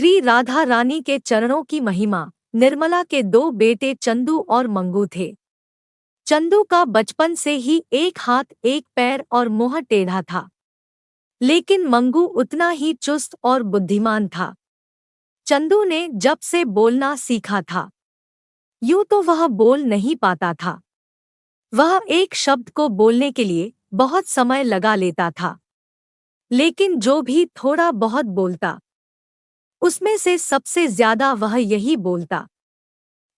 श्री राधा रानी के चरणों की महिमा। निर्मला के दो बेटे चंदू और मंगू थे। चंदू का बचपन से ही एक हाथ एक पैर और मुंह टेढ़ा था, लेकिन मंगू उतना ही चुस्त और बुद्धिमान था। चंदू ने जब से बोलना सीखा था, यूं तो वह बोल नहीं पाता था। वह एक शब्द को बोलने के लिए बहुत समय लगा लेता था, लेकिन जो भी थोड़ा बहुत बोलता, उसमें से सबसे ज्यादा वह यही बोलता,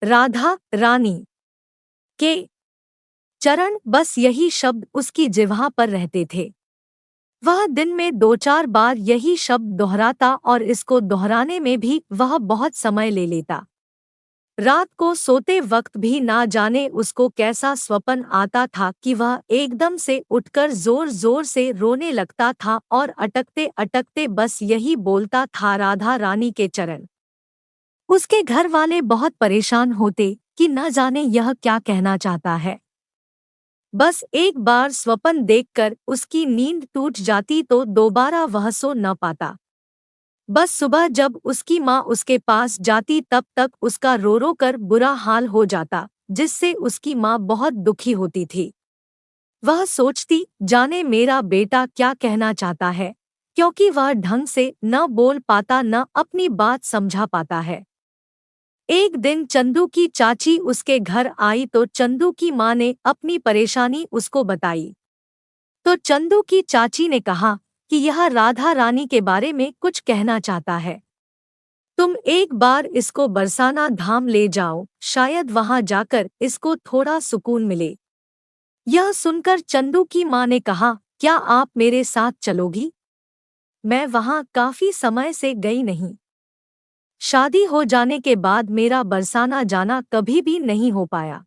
राधा रानी के चरण। बस यही शब्द उसकी जिह्वा पर रहते थे। वह दिन में 2-4 बार यही शब्द दोहराता और इसको दोहराने में भी वह बहुत समय ले लेता। रात को सोते वक्त भी ना जाने उसको कैसा स्वप्न आता था कि वह एकदम से उठकर जोर जोर से रोने लगता था और अटकते अटकते बस यही बोलता था, राधा रानी के चरण। उसके घर वाले बहुत परेशान होते कि न जाने यह क्या कहना चाहता है। बस एक बार स्वप्न देखकर उसकी नींद टूट जाती तो दोबारा वह सो न पाता। बस सुबह जब उसकी माँ उसके पास जाती तब तक उसका रो रो कर बुरा हाल हो जाता, जिससे उसकी माँ बहुत दुखी होती थी। वह सोचती, जाने मेरा बेटा क्या कहना चाहता है, क्योंकि वह ढंग से न बोल पाता न अपनी बात समझा पाता है। एक दिन चंदू की चाची उसके घर आई तो चंदू की माँ ने अपनी परेशानी उसको बताई। तो चंदू की चाची ने कहा कि यह राधा रानी के बारे में कुछ कहना चाहता है। तुम एक बार इसको बरसाना धाम ले जाओ, शायद वहां जाकर इसको थोड़ा सुकून मिले। यह सुनकर चंदू की माँ ने कहा, क्या आप मेरे साथ चलोगी? मैं वहां काफी समय से गई नहीं। शादी हो जाने के बाद मेरा बरसाना जाना कभी भी नहीं हो पाया।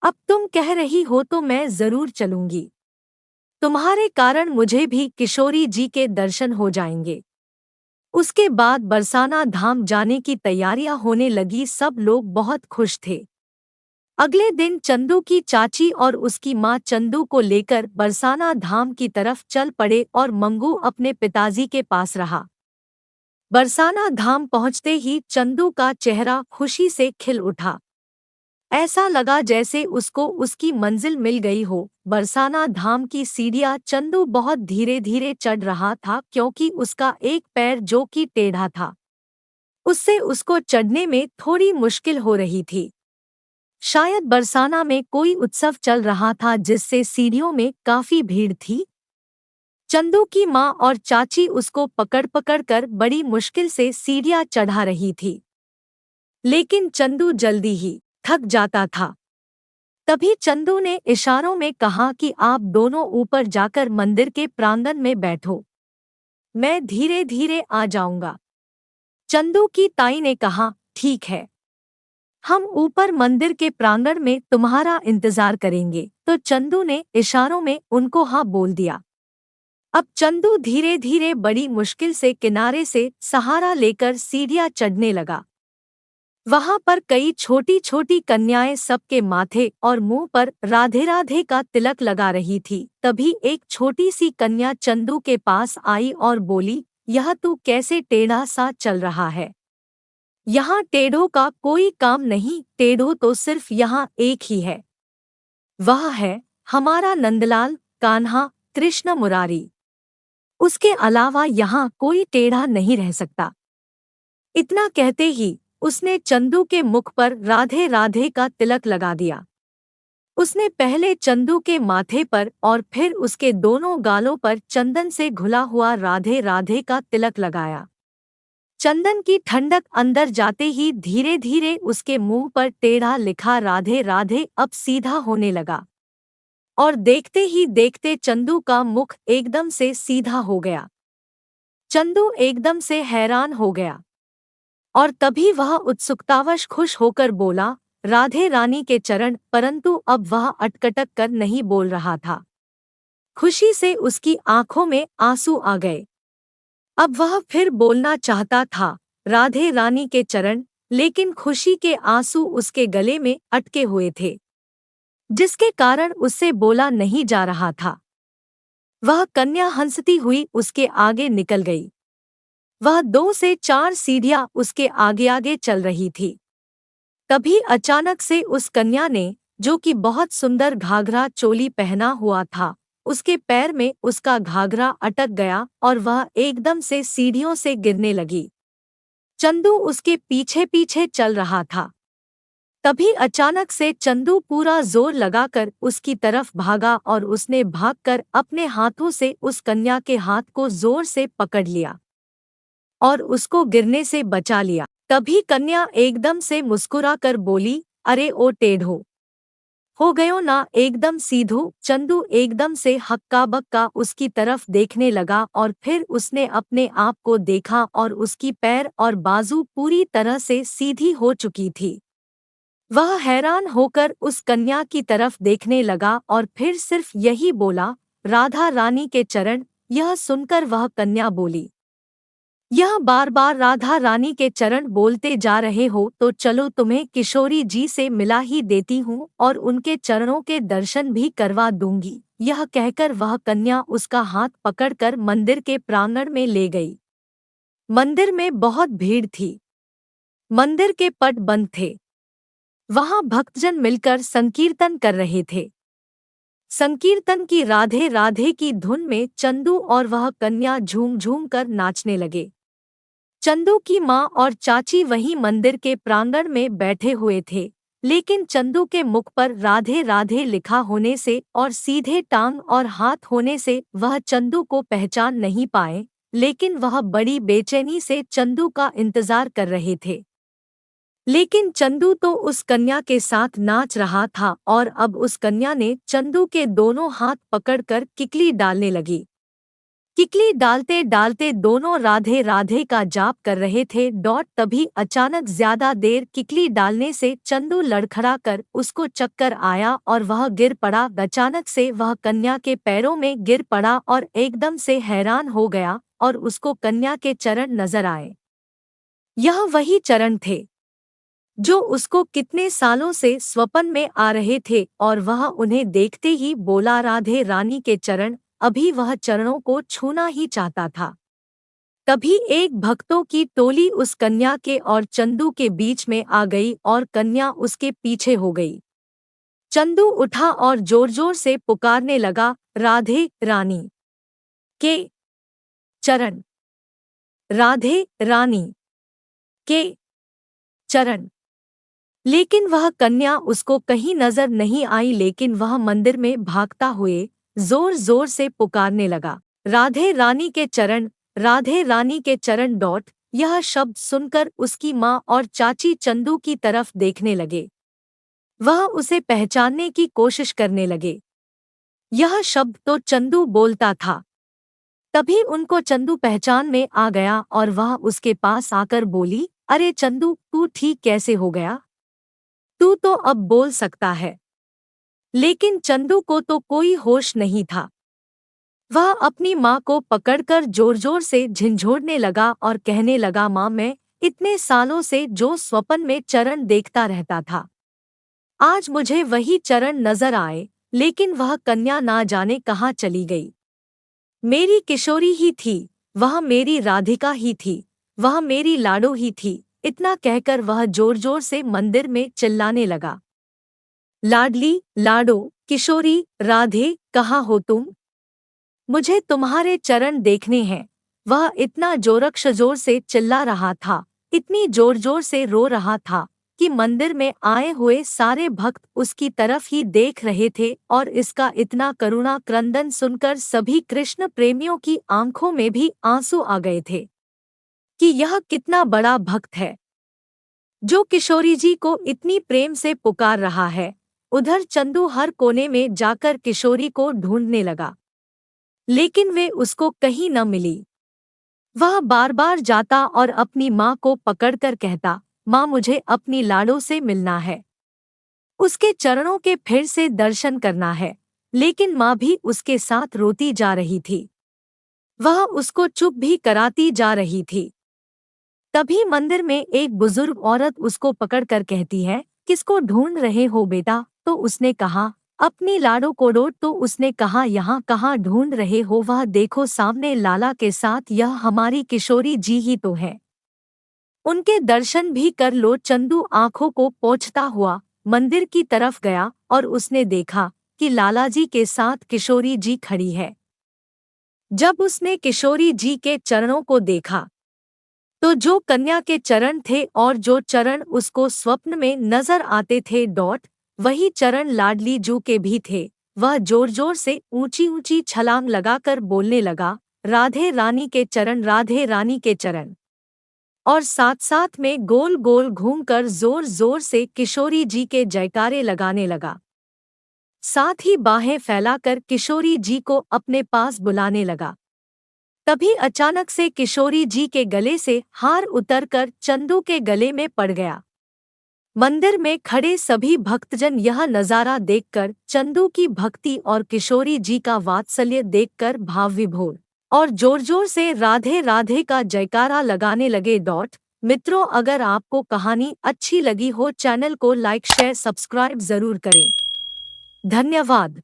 अब तुम कह रही हो तो मैं जरूर चलूंगी। तुम्हारे कारण मुझे भी किशोरी जी के दर्शन हो जाएंगे। उसके बाद बरसाना धाम जाने की तैयारियां होने लगी। सब लोग बहुत खुश थे। अगले दिन चंदू की चाची और उसकी माँ चंदू को लेकर बरसाना धाम की तरफ चल पड़े और मंगू अपने पिताजी के पास रहा। बरसाना धाम पहुंचते ही चंदू का चेहरा खुशी से खिल उठा। ऐसा लगा जैसे उसको उसकी मंजिल मिल गई हो। बरसाना धाम की सीढ़ियां चंदू बहुत धीरे धीरे चढ़ रहा था, क्योंकि उसका एक पैर जो कि टेढ़ा था, उससे उसको चढ़ने में थोड़ी मुश्किल हो रही थी। शायद बरसाना में कोई उत्सव चल रहा था, जिससे सीढ़ियों में काफी भीड़ थी। चंदू की माँ और चाची उसको पकड़ पकड़ कर बड़ी मुश्किल से सीढ़ियां चढ़ा रही थी, लेकिन चंदू जल्दी ही थक जाता था। तभी चंदू ने इशारों में कहा कि आप दोनों ऊपर जाकर मंदिर के प्रांगण में बैठो, मैं धीरे धीरे आ जाऊंगा। चंदू की ताई ने कहा, ठीक है, हम ऊपर मंदिर के प्रांगण में तुम्हारा इंतजार करेंगे। तो चंदू ने इशारों में उनको हाँ बोल दिया। अब चंदू धीरे धीरे बड़ी मुश्किल से किनारे से सहारा लेकर सीढ़ियां चढ़ने लगा। वहां पर कई छोटी छोटी कन्याएं सबके माथे और मुंह पर राधे राधे का तिलक लगा रही थी। तभी एक छोटी सी कन्या चंदू के पास आई और बोली, यह तू कैसे टेढ़ा सा चल रहा है? यहाँ टेढ़ों का कोई काम नहीं, टेढ़ो तो सिर्फ यहाँ एक ही है, वह है हमारा नंदलाल, कान्हा, कृष्ण मुरारी। उसके अलावा यहाँ कोई टेढ़ा नहीं रह सकता। इतना कहते ही उसने चंदू के मुख पर राधे राधे का तिलक लगा दिया। उसने पहले चंदू के माथे पर और फिर उसके दोनों गालों पर चंदन से घुला हुआ राधे राधे का तिलक लगाया। चंदन की ठंडक अंदर जाते ही धीरे धीरे उसके मुंह पर टेढ़ा लिखा राधे राधे अब सीधा होने लगा, और देखते ही देखते चंदू का मुख एकदम से सीधा हो गया। चंदू एकदम से हैरान हो गया और तभी वह उत्सुकतावश खुश होकर बोला, राधे रानी के चरण। परंतु अब वह अटकटक कर नहीं बोल रहा था। खुशी से उसकी आंखों में आंसू आ गए। अब वह फिर बोलना चाहता था, राधे रानी के चरण, लेकिन खुशी के आंसू उसके गले में अटके हुए थे, जिसके कारण उससे बोला नहीं जा रहा था। वह कन्या हंसती हुई उसके आगे निकल गई। वह 2 से 4 सीढ़ियां उसके आगे आगे चल रही थी। तभी अचानक से उस कन्या ने, जो कि बहुत सुंदर घाघरा चोली पहना हुआ था, उसके पैर में उसका घाघरा अटक गया और वह एकदम से सीढ़ियों से गिरने लगी। चंदू उसके पीछे पीछे चल रहा था। तभी अचानक से चंदू पूरा जोर लगाकर उसकी तरफ भागा और उसने भागकर अपने हाथों से उस कन्या के हाथ को जोर से पकड़ लिया और उसको गिरने से बचा लिया। तभी कन्या एकदम से मुस्कुराकर बोली, अरे ओ टेढ़ो, हो गयो ना एकदम सीधो। चंदू एकदम से हक्का बक्का उसकी तरफ देखने लगा और फिर उसने अपने आप को देखा और उसकी पैर और बाजू पूरी तरह से सीधी हो चुकी थी। वह हैरान होकर उस कन्या की तरफ देखने लगा और फिर सिर्फ यही बोला, राधा रानी के चरण। यह सुनकर वह कन्या बोली, यह बार बार राधा रानी के चरण बोलते जा रहे हो तो चलो तुम्हें किशोरी जी से मिला ही देती हूँ और उनके चरणों के दर्शन भी करवा दूंगी। यह कहकर वह कन्या उसका हाथ पकड़कर मंदिर के प्रांगण में ले गई। मंदिर में बहुत भीड़ थी। मंदिर के पट बंद थे। वहां भक्तजन मिलकर संकीर्तन कर रहे थे। संकीर्तन की राधे राधे की धुन में चंदू और वह कन्या झूम झूम कर नाचने लगे। चंदू की माँ और चाची वहीं मंदिर के प्रांगण में बैठे हुए थे, लेकिन चंदू के मुख पर राधे राधे लिखा होने से और सीधे टांग और हाथ होने से वह चंदू को पहचान नहीं पाए, लेकिन वह बड़ी बेचैनी से चंदू का इंतजार कर रहे थे। लेकिन चंदू तो उस कन्या के साथ नाच रहा था और अब उस कन्या ने चंदू के दोनों हाथ पकड़कर किकली डालने लगी। किकली डालते डालते दोनों राधे राधे का जाप कर रहे थे। तभी अचानक ज्यादा देर किकली डालने से चंदू लड़खड़ा कर उसको चक्कर आया और वह गिर पड़ा। अचानक से वह कन्या के पैरों में गिर पड़ा और एकदम से हैरान हो गया और उसको कन्या के चरण नजर आए। यह वही चरण थे जो उसको कितने सालों से स्वप्न में आ रहे थे और वह उन्हें देखते ही बोला, राधे रानी के चरण। अभी वह चरणों को छूना ही चाहता था। तभी एक भक्तों की टोली उस कन्या के और चंदू के बीच में आ गई और कन्या उसके पीछे हो गई। चंदू उठा और जोर जोर से पुकारने लगा, राधे रानी के चरण, राधे रानी के चरण। लेकिन वह कन्या उसको कहीं नजर नहीं आई, लेकिन वह मंदिर में भागता हुए जोर जोर से पुकारने लगा, राधे रानी के चरण, राधे रानी के चरण। यह शब्द सुनकर उसकी माँ और चाची चंदू की तरफ देखने लगे। वह उसे पहचानने की कोशिश करने लगे। यह शब्द तो चंदू बोलता था। तभी उनको चंदू पहचान में आ गया और वह उसके पास आकर बोली, अरे चंदू, तू ठीक कैसे हो गया? तू तो अब बोल सकता है। लेकिन चंदू को तो कोई होश नहीं था। वह अपनी माँ को पकड़कर जोर जोर से झिंझोड़ने लगा और कहने लगा, माँ, मैं इतने सालों से जो स्वप्न में चरण देखता रहता था, आज मुझे वही चरण नजर आए, लेकिन वह कन्या ना जाने कहाँ चली गई। मेरी किशोरी ही थी, वह मेरी राधिका ही थी, वह मेरी लाडो ही थी। इतना कहकर वह जोर जोर से मंदिर में चिल्लाने लगा, लाडली, लाडो, किशोरी, राधे, कहाँ हो तुम? मुझे तुम्हारे चरण देखने हैं। वह इतना जोर से चिल्ला रहा था, इतनी जोर जोर से रो रहा था कि मंदिर में आए हुए सारे भक्त उसकी तरफ ही देख रहे थे और इसका इतना करुणा क्रंदन सुनकर सभी कृष्ण प्रेमियों की आंखों में भी आंसू आ गए थे कि यह कितना बड़ा भक्त है जो किशोरी जी को इतनी प्रेम से पुकार रहा है। उधर चंदू हर कोने में जाकर किशोरी को ढूंढने लगा, लेकिन वे उसको कहीं न मिली। वह बार बार जाता और अपनी माँ को पकड़कर कहता, माँ, मुझे अपनी लाडो से मिलना है, उसके चरणों के फिर से दर्शन करना है। लेकिन माँ भी उसके साथ रोती जा रही थी। वह उसको चुप भी कराती जा रही थी। तभी मंदिर में एक बुजुर्ग औरत उसको पकड़कर कहती है, किसको ढूंढ रहे हो बेटा? तो उसने कहा, अपनी लाडो को डोट तो उसने कहा, यहाँ कहाँ ढूंढ रहे हो? वह देखो सामने लाला के साथ, यह हमारी किशोरी जी ही तो है। उनके दर्शन भी कर लो। चंदू आंखों को पोंछता हुआ मंदिर की तरफ गया और उसने देखा कि लालाजी के साथ किशोरी जी खड़ी है। जब उसने किशोरी जी के चरणों को देखा तो जो कन्या के चरण थे और जो चरण उसको स्वप्न में नजर आते थे, वही चरण लाडली जू के भी थे। वह जोर जोर से ऊंची ऊंची छलांग लगाकर बोलने लगा, राधे रानी के चरण, राधे रानी के चरण। और साथ साथ में गोल गोल घूमकर जोर जोर से किशोरी जी के जयकारे लगाने लगा। साथ ही बाहें फैलाकर किशोरी जी को अपने पास बुलाने लगा। तभी अचानक से किशोरी जी के गले से हार उतरकर चंदू के गले में पड़ गया। मंदिर में खड़े सभी भक्तजन यह नजारा देखकर, चंदू की भक्ति और किशोरी जी का वात्सल्य देखकर भाव विभोर और जोर जोर से राधे राधे का जयकारा लगाने लगे। मित्रों, अगर आपको कहानी अच्छी लगी हो, चैनल को लाइक शेयर सब्सक्राइब जरूर करें। धन्यवाद।